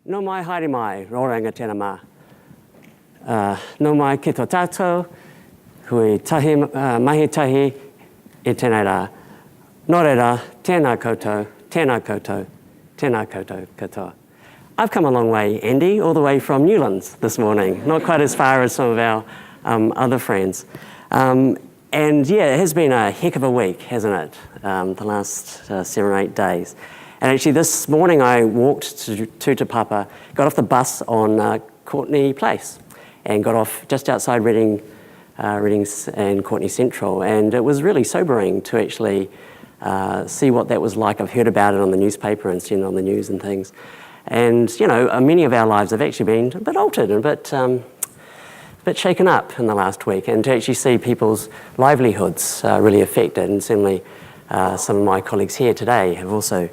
No mai haere mai, rōranga tēnā mā. No mai ki tō tātou, hui tahi, mahi tahi e tēnei rā. Nō reira, tēnā koutou, tēnā koutou, tēnā koutou katoa. I've come a long way, Andy, all the way from Newlands this morning. Not quite as far as some of our other friends. And yeah, it has been a heck of a week, hasn't it? The last 7 or 8 days. And actually this morning I walked to Te Papa, got off the bus on Courtenay Place and got off just outside Reading and Courtenay Central. And it was really sobering to actually see what that was like. I've heard about it on the newspaper and seen it on the news and things. And, you know, many of our lives have actually been a bit altered and a bit shaken up in the last week. And to actually see people's livelihoods really affected, and certainly some of my colleagues here today have also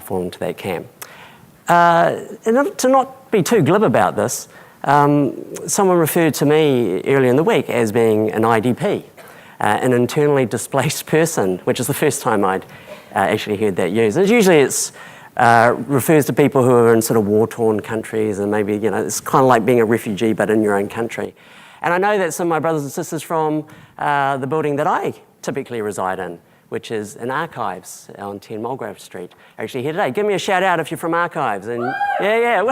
fallen into that camp. And to not be too glib about this, someone referred to me earlier in the week as being an IDP, an internally displaced person, which is the first time I'd actually heard that used. Usually it's refers to people who are in sort of war-torn countries, and maybe, you know, it's kind of like being a refugee but in your own country. And I know that some of my brothers and sisters from the building that I typically reside in, which is in Archives on 10 Mulgrave Street, are actually here today. Give me a shout out if you're from Archives. And yeah.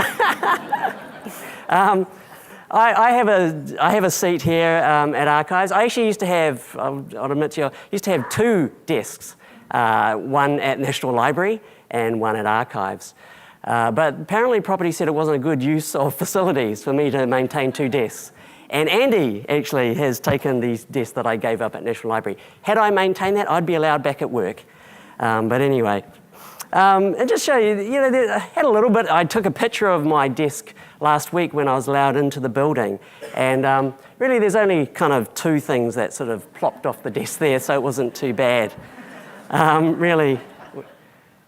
I have a seat here at Archives. I actually used to have, I'll admit to you, used to have 2 desks, one at National Library and one at Archives. But apparently Property said it wasn't a good use of facilities for me to maintain 2 desks. And Andy actually has taken these desks that I gave up at National Library. Had I maintained that, I'd be allowed back at work. But anyway, and just show you, you know, I had a little bit, I took a picture of my desk last week when I was allowed into the building. And really there's only kind of 2 things that sort of plopped off the desk there, so it wasn't too bad. Really.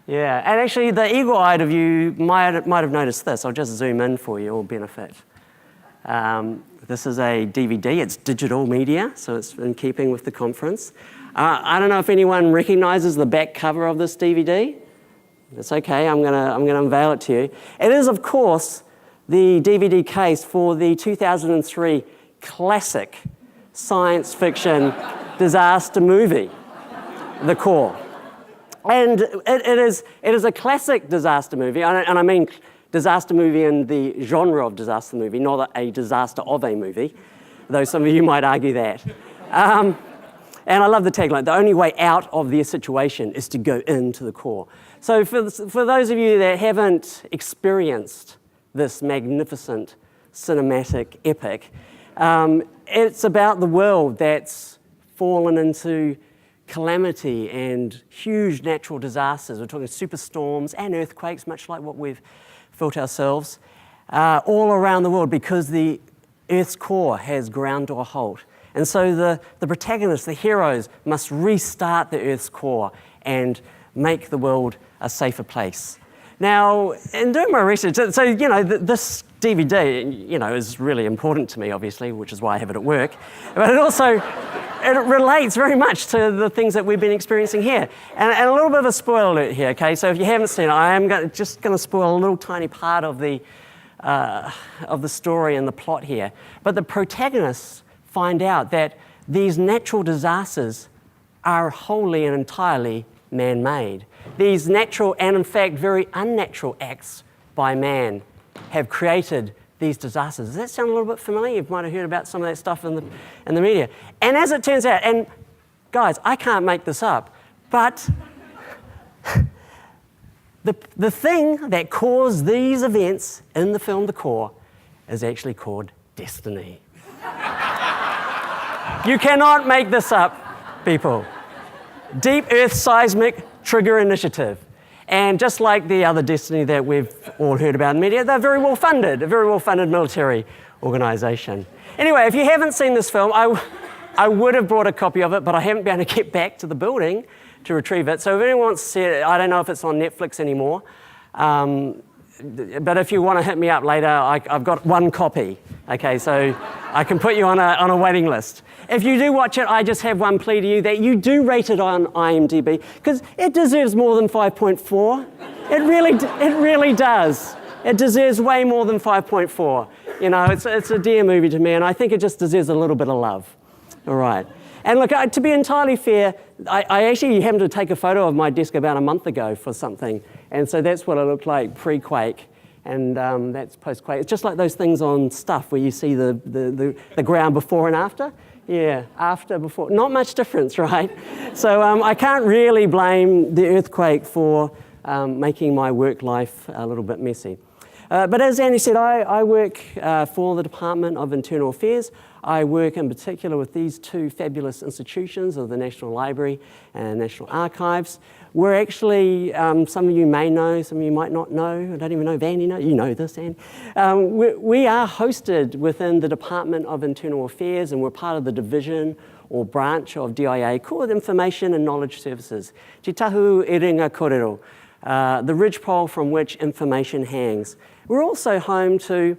Yeah, and actually the eagle-eyed of you might have noticed this. I'll just zoom in for your benefit. This is a DVD, it's digital media, so it's in keeping with the conference. I don't know if anyone recognises the back cover of this DVD. It's okay, I'm gonna unveil it to you. It is, of course, the DVD case for the 2003 classic science fiction disaster movie, The Core. And it is a classic disaster movie, and I mean disaster movie in the genre of disaster movie, not a disaster of a movie, though some of you might argue that. And I love the tagline, the only way out of their situation is to go into the core. So for those of you that haven't experienced this magnificent cinematic epic, it's about the world that's fallen into calamity and huge natural disasters. We're talking superstorms and earthquakes, much like what we've felt ourselves, all around the world because the Earth's core has ground to a halt. And so the protagonists, the heroes, must restart the Earth's core and make the world a safer place. Now, in doing my research, so, you know, this DVD, you know, is really important to me, obviously, which is why I have it at work. But it also, it relates very much to the things that we've been experiencing here. And a little bit of a spoiler alert here, okay? So if you haven't seen it, I am just going to spoil a little tiny part of the story and the plot here. But the protagonists find out that these natural disasters are wholly and entirely man-made. These natural and, in fact, very unnatural acts by man have created these disasters. Does that sound a little bit familiar? You might have heard about some of that stuff in the media. And as it turns out, and guys, I can't make this up, but the thing that caused these events in the film The Core is actually called destiny. You cannot make this up, people. Deep Earth Seismic Trigger Initiative. And just like the other destiny that we've all heard about in the media, they're very well funded, a very well funded military organisation. Anyway, if you haven't seen this film, I would have brought a copy of it, but I haven't been able to get back to the building to retrieve it. So if anyone wants to see it, I don't know if it's on Netflix anymore, but if you want to hit me up later, I've got 1 copy, okay, so I can put you on a waiting list. If you do watch it, I just have one plea to you, that you do rate it on IMDb, because it deserves more than 5.4. It really does. It deserves way more than 5.4. You know, it's a dear movie to me, and I think it just deserves a little bit of love. All right. And look, to be entirely fair, I actually happened to take a photo of my desk about a month ago for something, and so that's what it looked like pre-quake, and that's post-quake. It's just like those things on Stuff where you see the ground before and after. Yeah, after, before, not much difference, right? So I can't really blame the earthquake for making my work life a little bit messy. But as Andy said, I work for the Department of Internal Affairs. I work in particular with these two fabulous institutions of the National Library and National Archives. We're actually, some of you may know, some of you might not know. I don't even know if Andy knows. You know this, Andy. We are hosted within the Department of Internal Affairs, and we're part of the division or branch of DIA called Information and Knowledge Services. Te tahu e ringa kōrero, the ridgepole from which information hangs. We're also home to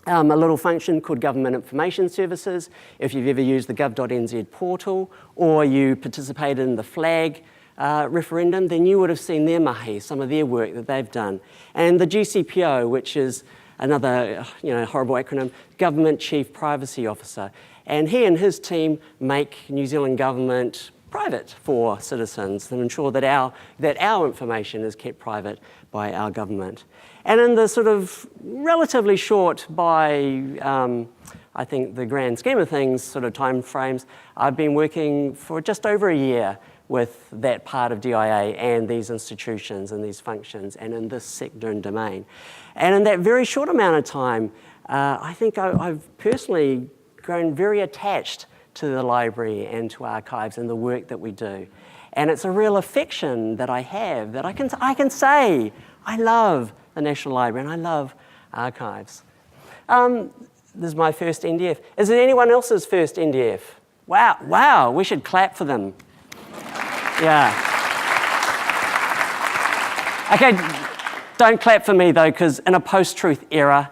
a little function called Government Information Services. If you've ever used the gov.nz portal or you participated in the flag referendum, then you would have seen their mahi, some of their work that they've done. And the GCPO, which is another horrible acronym, Government Chief Privacy Officer. And he and his team make New Zealand government private for citizens and ensure that our information is kept private by our government. And in the sort of relatively short, by I think the grand scheme of things, sort of time frames, I've been working for just over a year with that part of DIA and these institutions and these functions and in this sector and domain. And in that very short amount of time, I think I've personally grown very attached to the library and to archives and the work that we do. And it's a real affection that I have, that I can say, I love the National Library and I love archives. This is my first NDF. Is it anyone else's first NDF? Wow, we should clap for them. Yeah. Okay, don't clap for me though, because in a post-truth era,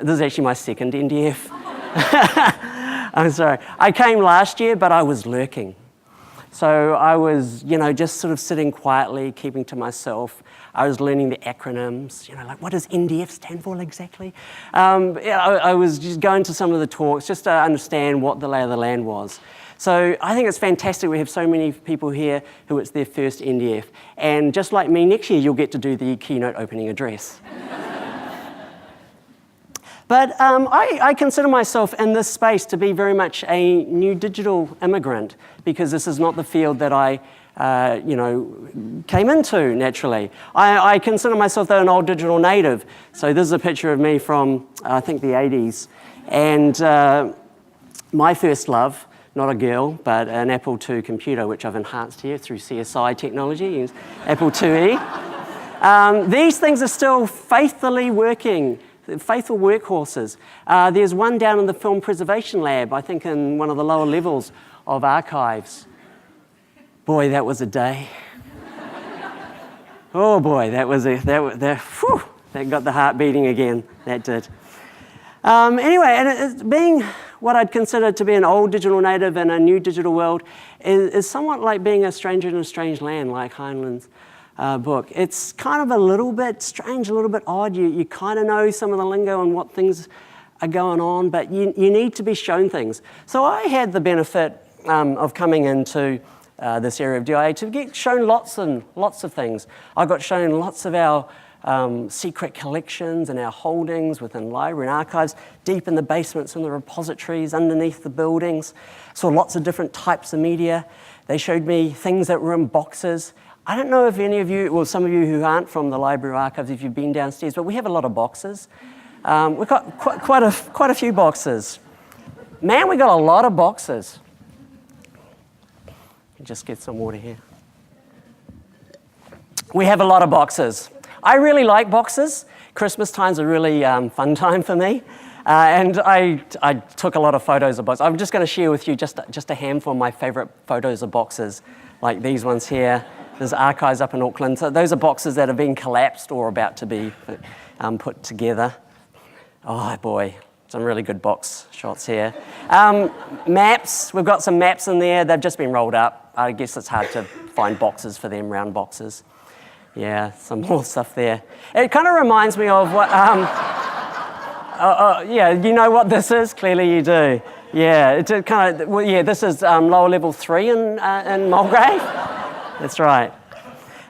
this is actually my second NDF. I'm sorry. I came last year, but I was lurking. So I was, just sort of sitting quietly, keeping to myself. I was learning the acronyms, like what does NDF stand for exactly? I was just going to some of the talks just to understand what the lay of the land was. So I think it's fantastic we have so many people here who it's their first NDF. And just like me, next year you'll get to do the keynote opening address. But I consider myself in this space to be very much a new digital immigrant because this is not the field that I came into naturally. I consider myself though an old digital native. So this is a picture of me from, I think, the 80s. And my first love, not a girl, but an Apple II computer, which I've enhanced here through CSI technology, Apple IIe. These things are still faithfully working. Faithful workhorses. There's one down in the Film Preservation Lab, I think in one of the lower levels of archives. Boy, that was a day. Oh boy, that got the heart beating again, that did. Anyway, and it's being what I'd consider to be an old digital native in a new digital world is somewhat like being a stranger in a strange land, like Heinlein's book. It's kind of a little bit strange, a little bit odd. You kind of know some of the lingo and what things are going on, but you need to be shown things. So I had the benefit of coming into this area of DIA to get shown lots and lots of things. I got shown lots of our secret collections and our holdings within library and archives, deep in the basements and the repositories, underneath the buildings. Saw lots of different types of media. They showed me things that were in boxes. I don't know if any of you, well, some of you who aren't from the library or archives, if you've been downstairs, but we have a lot of boxes. We've got quite a few boxes. Man, we got a lot of boxes. Just get some water here. We have a lot of boxes. I really like boxes. Christmas time's a really fun time for me. And I took a lot of photos of boxes. I'm just going to share with you just a handful of my favorite photos of boxes, like these ones here. There's archives up in Auckland. So those are boxes that have been collapsed or about to be put together. Oh boy, some really good box shots here. Maps, we've got some maps in there. They've just been rolled up. I guess it's hard to find boxes for them, round boxes. Yeah, some more stuff there. It kind of reminds me of what, yeah, you know what this is? Clearly you do. Yeah, it's kind of, well, yeah, this is lower level 3 in Mulgrave. That's right.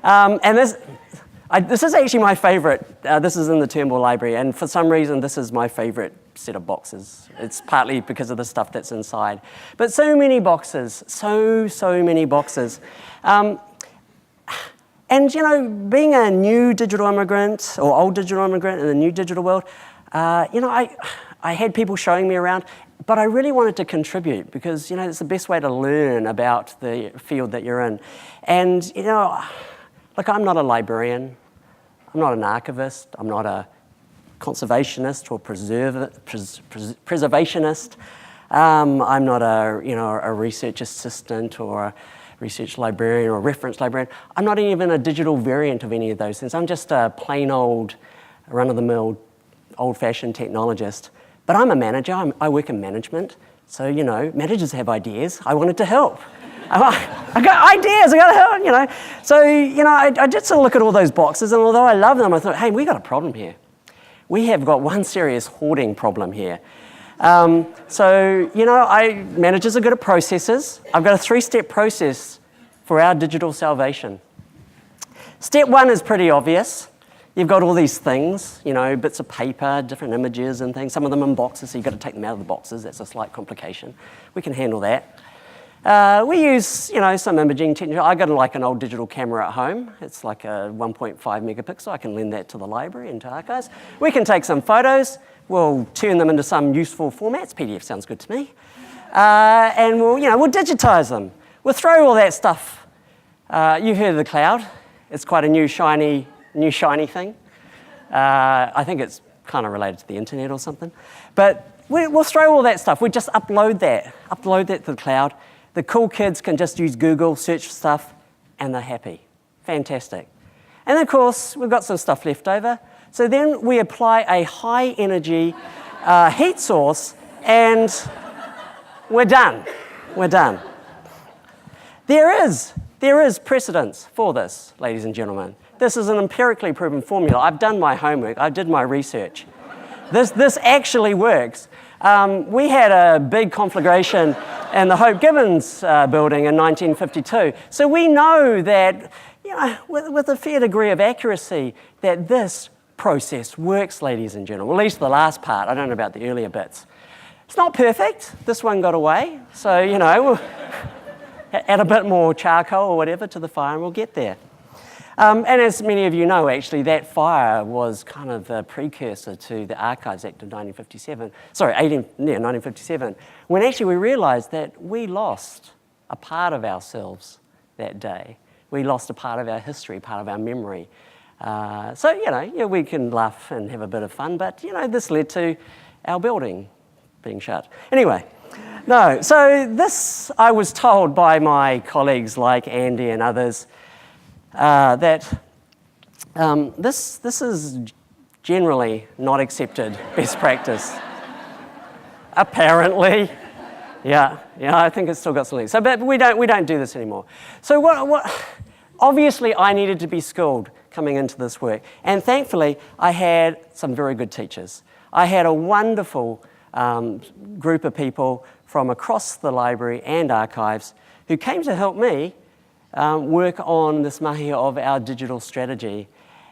And this is actually my favourite. This is in the Turnbull Library, and for some reason this is my favourite set of boxes. It's partly because of the stuff that's inside. But so many boxes, so many boxes. And you know, being a new digital immigrant, or old digital immigrant in the new digital world, you know, I had people showing me around, but I really wanted to contribute because, you know, it's the best way to learn about the field that you're in. And, you know, look, I'm not a librarian, I'm not an archivist, I'm not a conservationist or preservationist. I'm not a, you know, a research assistant or a research librarian or a reference librarian. I'm not even a digital variant of any of those things. I'm just a plain old, run-of-the-mill, old-fashioned technologist. But I'm a manager, I work in management. So, you know, managers have ideas. I wanted to help. I got ideas, I got to help, you know. So, you know, I did sort of look at all those boxes, and although I love them, I thought, hey, we got a problem here. We have got one serious hoarding problem here. So, you know, managers are good at processes. I've got a 3-step process for our digital salvation. Step 1 is pretty obvious. You've got all these things, you know, bits of paper, different images and things, some of them in boxes, so you've got to take them out of the boxes. That's a slight complication. We can handle that. We use, you know, some imaging technology. I got like an old digital camera at home. It's like a 1.5 megapixel. I can lend that to the library and to archives. We can take some photos. We'll turn them into some useful formats. PDF sounds good to me. And we'll digitize them. We'll throw all that stuff. You've heard of the cloud. It's quite a new shiny thing. I think it's kind of related to the internet or something. But we'll throw all that stuff. We just upload that to the cloud. The cool kids can just use Google, search for stuff, and they're happy. Fantastic. And of course, we've got some stuff left over. So then we apply a high energy heat source, and we're done. We're done. There is precedence for this, ladies and gentlemen. This is an empirically proven formula. I've done my homework. I did my research. This actually works. We had a big conflagration in the Hope Gibbons building in 1952. So we know that, you know, with a fair degree of accuracy, that this process works, ladies and gentlemen. Well, at least the last part. I don't know about the earlier bits. It's not perfect. This one got away. So, you know, we'll add a bit more charcoal or whatever to the fire and we'll get there. And as many of you know, actually, that fire was kind of the precursor to the Archives Act of 1957, when actually we realised that we lost a part of ourselves that day. We lost a part of our history, part of our memory. So, you know, yeah, we can laugh and have a bit of fun, but, you know, this led to our building being shut. Anyway, no, so this, I was told by my colleagues like Andy and others, that this is generally not accepted best practice. Apparently, yeah, I think it's still got some legs. So, but we don't do this anymore. So what? Obviously, I needed to be schooled coming into this work, and thankfully, I had some very good teachers. I had a wonderful group of people from across the library and archives who came to help me work on this mahi of our digital strategy.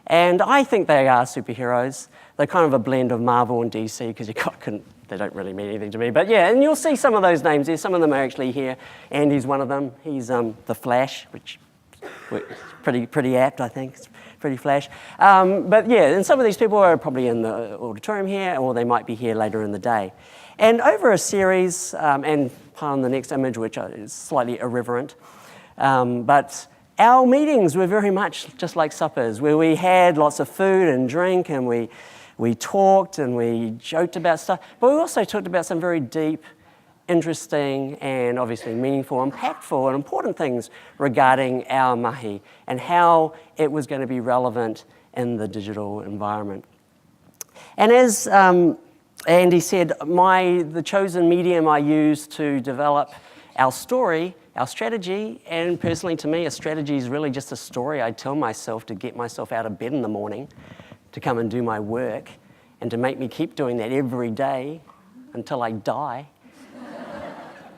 And I think they are superheroes. They're kind of a blend of Marvel and DC because they don't really mean anything to me. But yeah, and you'll see some of those names there. Some of them are actually here. Andy's one of them. He's the Flash, which pretty apt, I think. It's pretty Flash. But yeah, and some of these people are probably in the auditorium here, or they might be here later in the day. And over a series, and on the next image, which is slightly irreverent, but our meetings were very much just like suppers, where we had lots of food and drink, and we talked and we joked about stuff, but we also talked about some very deep, interesting, and obviously meaningful, impactful, and important things regarding our mahi and how it was going to be relevant in the digital environment. And as Andy said, the chosen medium I used to develop our story our strategy, and personally to me, a strategy is really just a story I tell myself to get myself out of bed in the morning, to come and do my work, and to make me keep doing that every day until I die,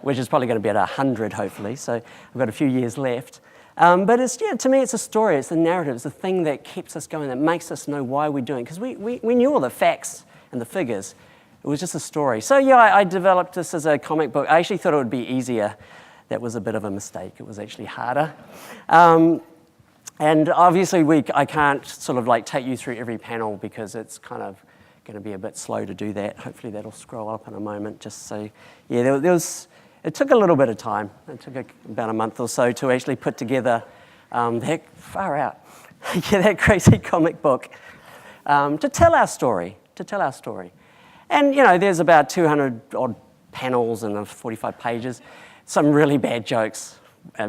which is probably going to be at 100, hopefully, so I've got a few years left. But to me, it's a story, it's the narrative, it's the thing that keeps us going, that makes us know why we're doing it, because we knew all the facts and the figures. It was just a story. So yeah, I developed this as a comic book. I actually thought it would be easier. That was a bit of a mistake. It was actually harder. And obviously I can't sort of like take you through every panel because it's kind of going to be a bit slow to do that. Hopefully that'll scroll up in a moment. Just so, yeah, it took a little bit of time. It took about a month or so to actually put together that that crazy comic book to tell our story. And, there's about 200 odd panels and 45 pages, some really bad jokes,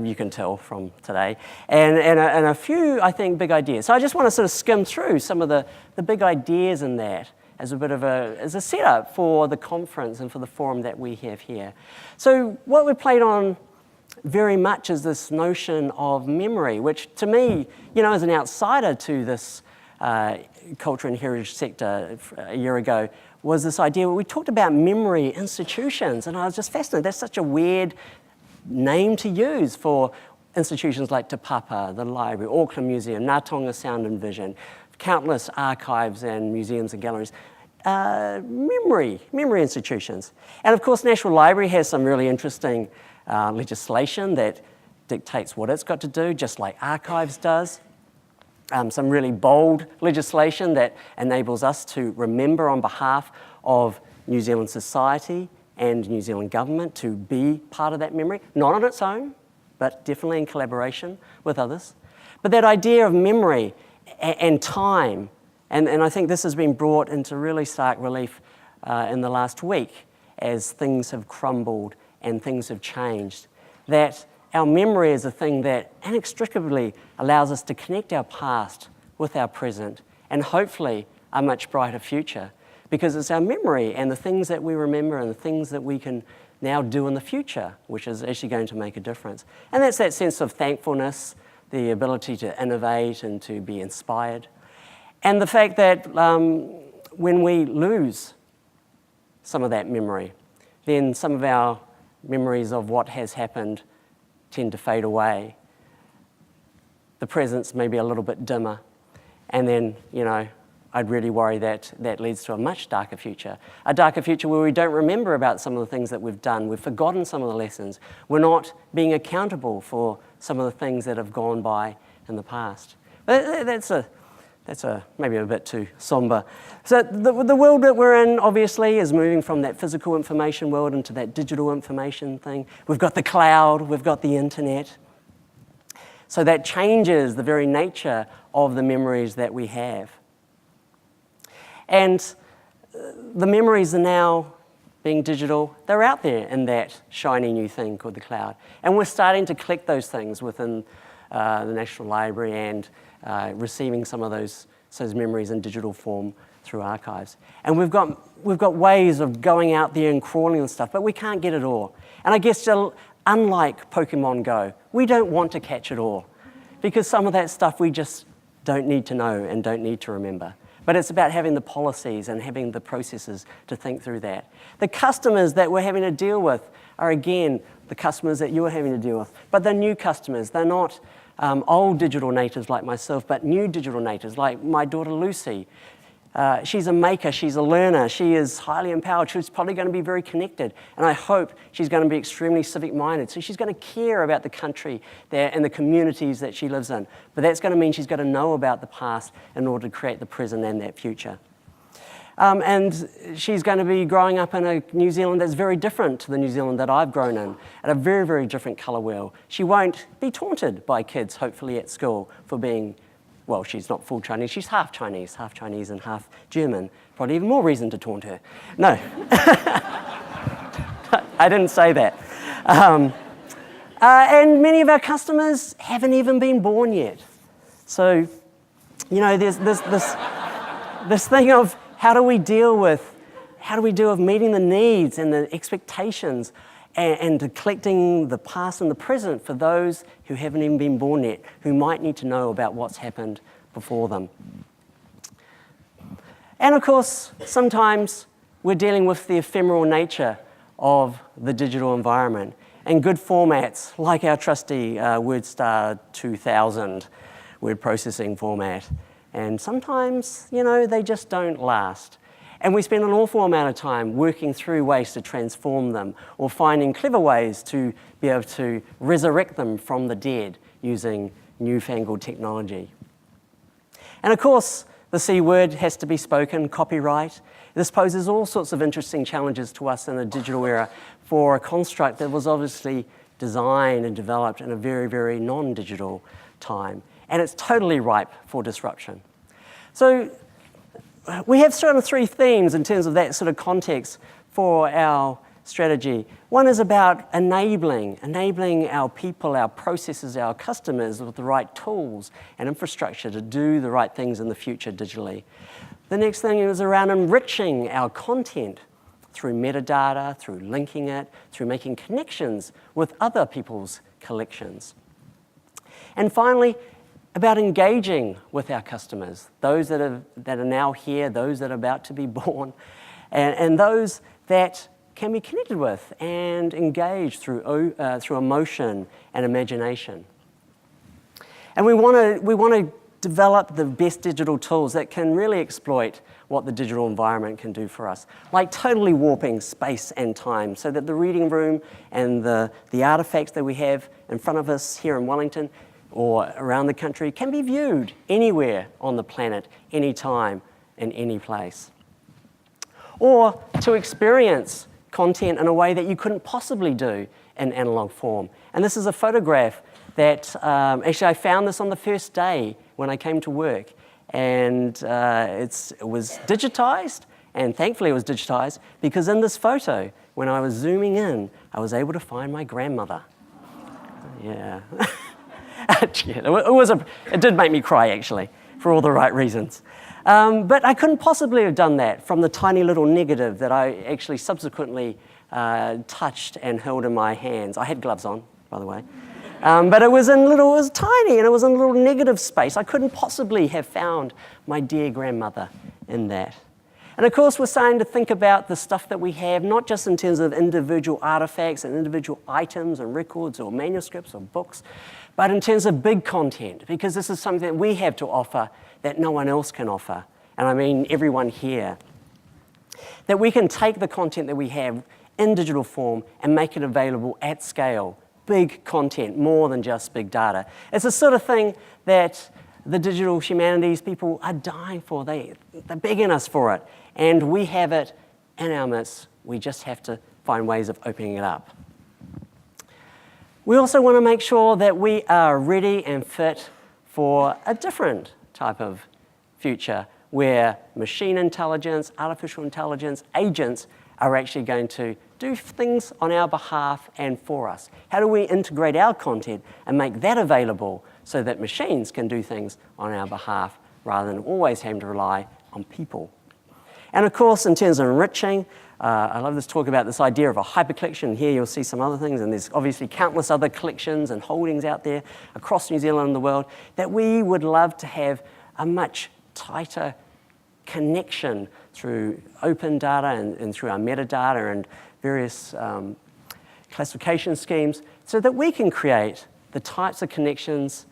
you can tell from today, and a few, I think, big ideas. So I just want to sort of skim through some of the big ideas in that as a bit of as a setup for the conference and for the forum that we have here. So what we played on very much is this notion of memory, which to me, as an outsider to this culture and heritage sector a year ago, was this idea where we talked about memory institutions, and I was just fascinated. That's such a weird name to use for institutions like Te Papa, the library, Auckland Museum, Ngā Tonga Sound and Vision, countless archives and museums and galleries. Memory institutions. And of course, National Library has some really interesting legislation that dictates what it's got to do, just like archives does. Some really bold legislation that enables us to remember on behalf of New Zealand society and New Zealand government to be part of that memory, not on its own, but definitely in collaboration with others. But that idea of memory and time, and I think this has been brought into really stark relief in the last week as things have crumbled and things have changed, that our memory is a thing that inextricably allows us to connect our past with our present and hopefully a much brighter future, because it's our memory and the things that we remember and the things that we can now do in the future, which is actually going to make a difference. And that's that sense of thankfulness, the ability to innovate and to be inspired, and the fact that when we lose some of that memory, then some of our memories of what has happened tend to fade away. The presence may be a little bit dimmer. And then, I'd really worry that that leads to a much darker future. A darker future where we don't remember about some of the things that we've done. We've forgotten some of the lessons. We're not being accountable for some of the things that have gone by in the past. But that's maybe a bit too somber. So the world that we're in, obviously, is moving from that physical information world into that digital information thing. We've got the cloud, we've got the internet. So that changes the very nature of the memories that we have. And the memories are now being digital. They're out there in that shiny new thing called the cloud. And we're starting to collect those things within the National Library and receiving some of those memories in digital form through archives. And we've got ways of going out there and crawling and stuff, but we can't get it all. And I guess unlike Pokemon Go, we don't want to catch it all, because some of that stuff we just don't need to know and don't need to remember. But it's about having the policies and having the processes to think through that. The customers that we're having to deal with are, again, the customers that you're having to deal with. But they're new customers. They're not old digital natives like myself, but new digital natives like my daughter Lucy. She's a maker, she's a learner, she is highly empowered, she's probably going to be very connected, and I hope she's going to be extremely civic-minded, so she's going to care about the country there and the communities that she lives in. But that's going to mean she's got to know about the past in order to create the present and that future. And she's going to be growing up in a New Zealand that's very different to the New Zealand that I've grown in, at a very, very different colour wheel. She won't be taunted by kids, hopefully, at school for being, well, she's not full Chinese, she's half Chinese and half German. Probably even more reason to taunt her. No. I didn't say that. And many of our customers haven't even been born yet. So, there's this thing of how do we deal with meeting the needs and the expectations and collecting the past and the present for those who haven't even been born yet, who might need to know about what's happened before them. And of course, sometimes we're dealing with the ephemeral nature of the digital environment and good formats like our trusty WordStar 2000 word processing format. And sometimes, they just don't last. And we spend an awful amount of time working through ways to transform them or finding clever ways to be able to resurrect them from the dead using newfangled technology. And of course, the C word has to be spoken, copyright. This poses all sorts of interesting challenges to us in the digital era for a construct that was obviously designed and developed in a very, very non-digital time. And it's totally ripe for disruption. So we have sort of three themes in terms of that sort of context for our strategy. One is about enabling our people, our processes, our customers with the right tools and infrastructure to do the right things in the future digitally. The next thing is around enriching our content through metadata, through linking it, through making connections with other people's collections. And finally, about engaging with our customers, those that are now here, those that are about to be born, and those that can be connected with and engaged through emotion and imagination. And we want to develop the best digital tools that can really exploit what the digital environment can do for us, like totally warping space and time so that the reading room and the artifacts that we have in front of us here in Wellington or around the country can be viewed anywhere on the planet, anytime, in any place. Or to experience content in a way that you couldn't possibly do in analog form. And this is a photograph that, actually I found this on the first day when I came to work. And it was digitized, and thankfully it was digitized, because in this photo, when I was zooming in, I was able to find my grandmother. Yeah. It did make me cry, actually, for all the right reasons. But I couldn't possibly have done that from the tiny little negative that I actually subsequently touched and held in my hands. I had gloves on, by the way. But it was tiny, and it was in a little negative space. I couldn't possibly have found my dear grandmother in that. And of course, we're starting to think about the stuff that we have, not just in terms of individual artifacts and individual items and records or manuscripts or books, but in terms of big content, because this is something that we have to offer that no one else can offer. And I mean everyone here. That we can take the content that we have in digital form and make it available at scale. Big content, more than just big data. It's the sort of thing that the digital humanities people are dying for. They're begging us for it. And we have it in our midst. We just have to find ways of opening it up. We also want to make sure that we are ready and fit for a different type of future where machine intelligence, artificial intelligence, agents are actually going to do things on our behalf and for us. How do we integrate our content and make that available so that machines can do things on our behalf rather than always having to rely on people? And of course, in terms of enriching, I love this talk about this idea of a hypercollection. Here you'll see some other things, and there's obviously countless other collections and holdings out there across New Zealand and the world that we would love to have a much tighter connection through open data and through our metadata and various classification schemes so that we can create the types of connections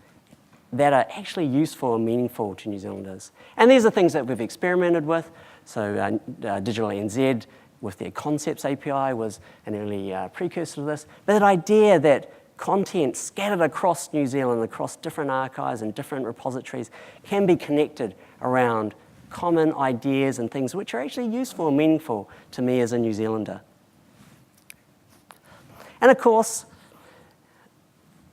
that are actually useful and meaningful to New Zealanders. And these are things that we've experimented with. So Digital NZ with their Concepts API was an early precursor to this. But that idea that content scattered across New Zealand, across different archives and different repositories can be connected around common ideas and things which are actually useful and meaningful to me as a New Zealander. And of course,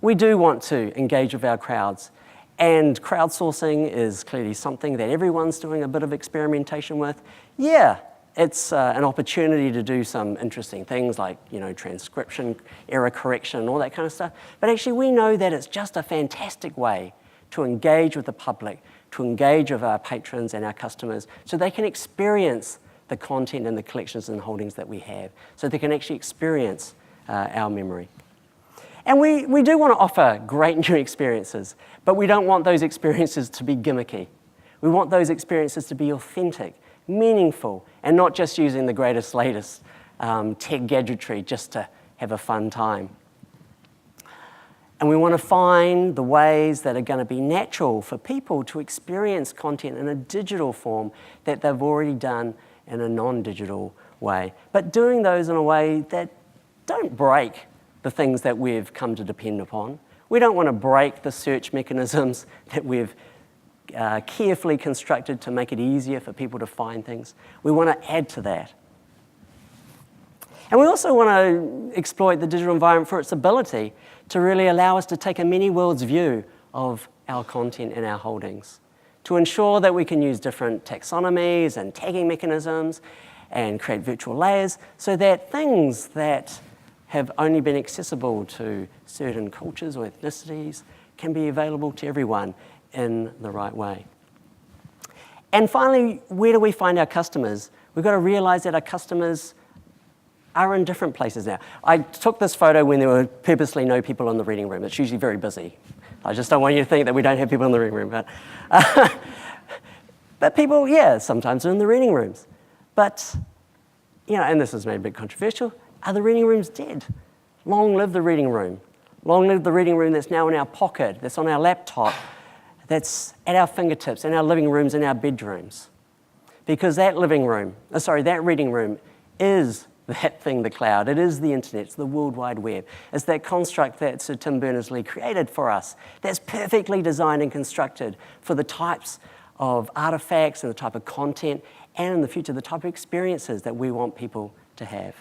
we do want to engage with our crowds. And crowdsourcing is clearly something that everyone's doing a bit of experimentation with. Yeah, it's an opportunity to do some interesting things like, transcription, error correction, and all that kind of stuff. But actually, we know that it's just a fantastic way to engage with the public, to engage with our patrons and our customers so they can experience the content and the collections and holdings that we have, so they can actually experience our memory. And we do want to offer great new experiences, but we don't want those experiences to be gimmicky. We want those experiences to be authentic, meaningful, and not just using the greatest, latest tech gadgetry just to have a fun time. And we want to find the ways that are going to be natural for people to experience content in a digital form that they've already done in a non-digital way, but doing those in a way that don't break the things that we've come to depend upon. We don't want to break the search mechanisms that we've carefully constructed to make it easier for people to find things. We want to add to that. And we also want to exploit the digital environment for its ability to really allow us to take a many worlds view of our content and our holdings, to ensure that we can use different taxonomies and tagging mechanisms and create virtual layers so that things that have only been accessible to certain cultures or ethnicities can be available to everyone in the right way. And finally, where do we find our customers? We've got to realize that our customers are in different places now. I took this photo when there were purposely no people in the reading room. It's usually very busy. I just don't want you to think that we don't have people in the reading room. But people, yeah, sometimes are in the reading rooms. But, and this is maybe a bit controversial, are the reading rooms dead? Long live the reading room. Long live the reading room that's now in our pocket, that's on our laptop, that's at our fingertips, in our living rooms, in our bedrooms. Because that reading room is that thing, the cloud. It is the internet. It's the World Wide Web. It's that construct that Sir Tim Berners-Lee created for us that's perfectly designed and constructed for the types of artifacts and the type of content and in the future the type of experiences that we want people to have.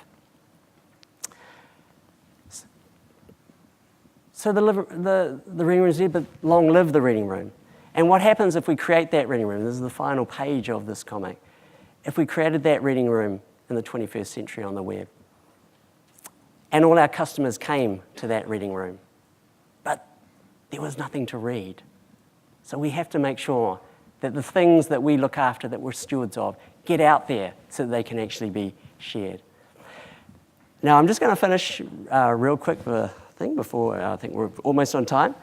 So the reading room is dead, but long live the reading room. And what happens if we create that reading room? This is the final page of this comic. If we created that reading room in the 21st century on the web, and all our customers came to that reading room, but there was nothing to read. So we have to make sure that the things that we look after, that we're stewards of, get out there so that they can actually be shared. Now, I'm just going to finish real quick before I think we're almost on time.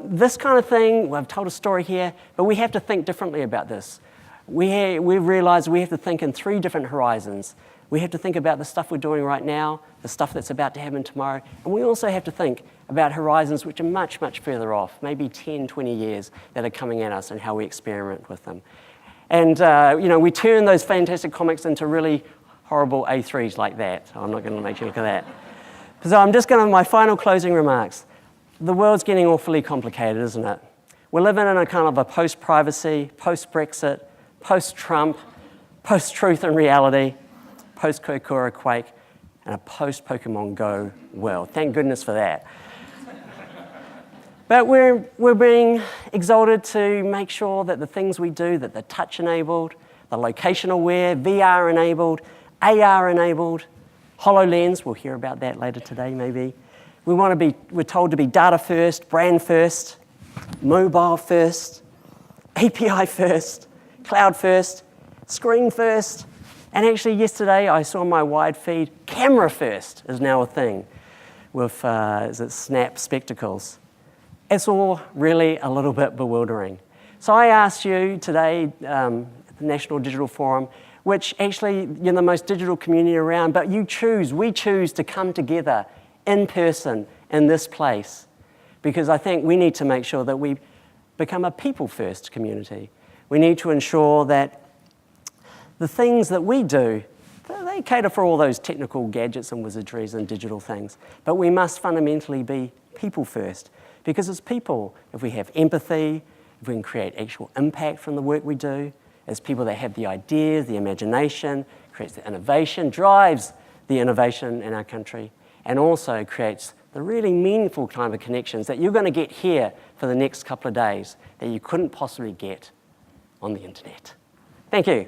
This kind of thing, I've told a story here, but we have to think differently about this. We've realized we have to think in 3 different horizons. We have to think about the stuff we're doing right now, the stuff that's about to happen tomorrow, and we also have to think about horizons which are much, much further off, maybe 10, 20 years that are coming at us and how we experiment with them. And, we turn those fantastic comics into really horrible A3s like that. I'm not going to make you look at that. So I'm just going to, my final closing remarks. The world's getting awfully complicated, isn't it? We're living in a kind of a post-privacy, post-Brexit, post-Trump, post-truth and reality, post-Koikura Quake, and a post-Pokemon Go world. Thank goodness for that. But we're being exalted to make sure that the things we do, that they're touch-enabled, the location-aware, VR-enabled, AR-enabled, HoloLens, we'll hear about that later today maybe. We're told to be data first, brand first, mobile first, API first, cloud first, screen first, and actually yesterday I saw my wide feed, camera first is now a thing with Snap spectacles. It's all really a little bit bewildering. So I asked you today at the National Digital Forum, which actually you're the most digital community around, but we choose to come together in person in this place because I think we need to make sure that we become a people-first community. We need to ensure that the things that we do, they cater for all those technical gadgets and wizardries and digital things, but we must fundamentally be people-first because as people, if we have empathy, if we can create actual impact from the work we do, as people that have the ideas, the imagination, creates the innovation, drives the innovation in our country, and also creates the really meaningful kind of connections that you're going to get here for the next couple of days that you couldn't possibly get on the internet. Thank you.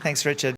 Thanks, Richard.